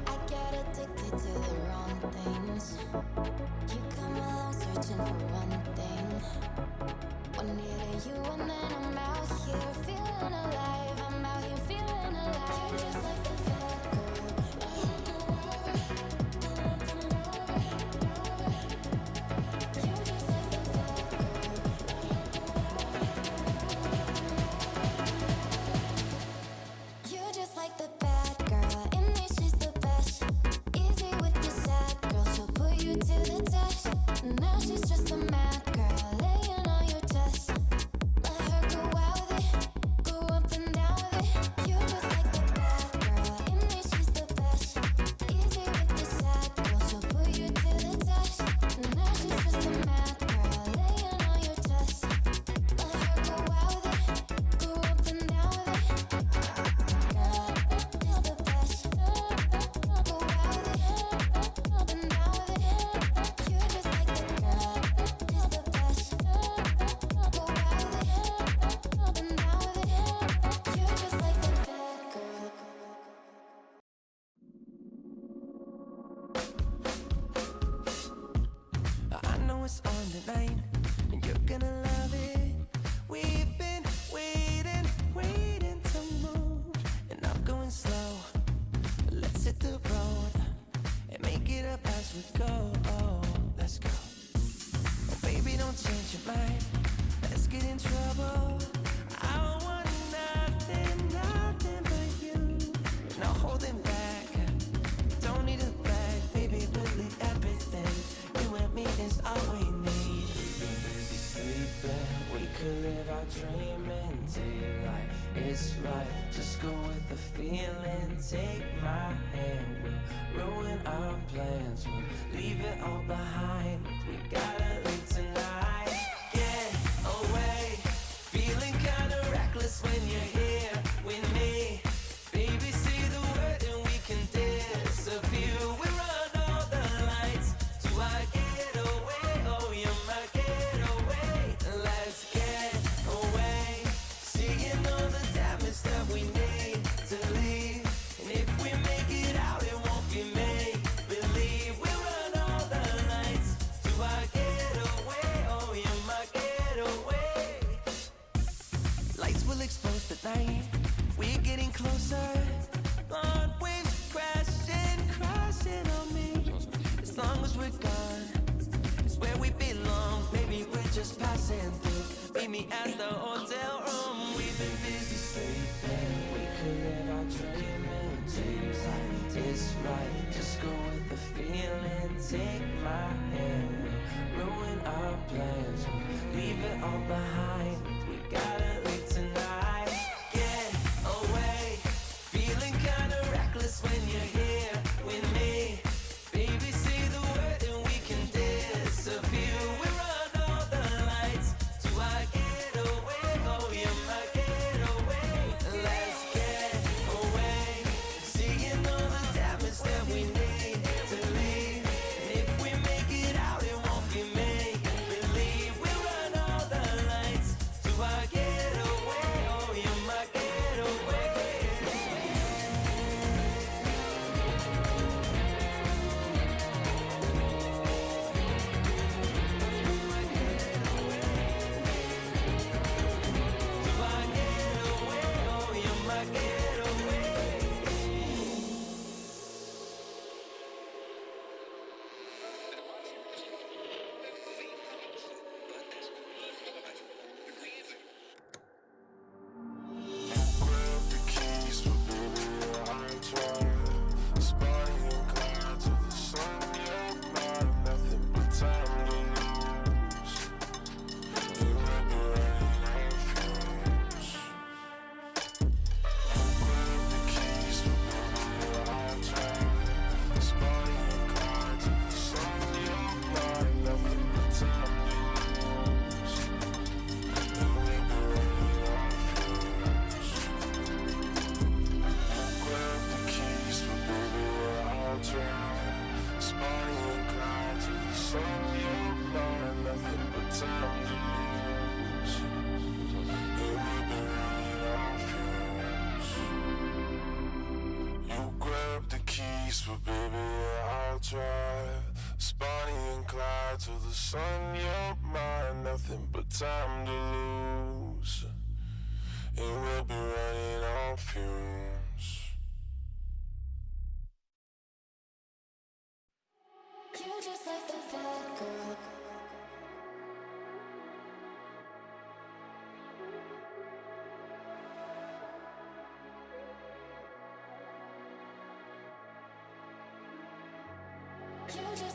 I get addicted to the wrong things. You come along searching for one thing. One near you and then I'm out here feeling alive. I'm out here feeling alive. You're just like the and you're gonna love it. We've been waiting to move, and I'm going slow. Let's hit the road and make it up as we go. Oh, let's go. Oh, baby, don't change your mind. Let's get in trouble. I want nothing but you. No holding back. Don't need a bag, baby. Really everything. You and me is all we need. We could live our dream in daylight. It's right, just go with the feeling. Take my hand, we'll ruin our plans. We'll leave it all behind. We gotta leave tonight. Get away, feeling kinda reckless when you're here with me. Baby, say the word and we can disappear. We run all the lights to our getaway. Oh, you're my getaway. Let's get away, seeing all the damage that we need to leave. And if we make it out, it won't be made believe. We run all the lights to our getaway. Oh, you're my getaway. Lights will expose the night. We're getting closer. Blonde waves crashing on me. As long as we're gone, it's where we belong. Maybe we're just passing through. Meet me at the hotel room. We've been busy sleeping. We could live our dream in daylight. It's right, just go with the feeling. Take my hand, we'll ruin our plans. We'll leave it all behind. We gotta leave tonight. Get away, feeling kinda reckless when you're here with me. Baby, say the word and we can disappear. We run all the lights to our getaway. Oh, you're my getaway. east, but baby, yeah, I'll drive. Bonnie and Clyde till the sun, you're mine. Nothing but time to lose, and we'll be running on fumes. You just like the bad girl. You just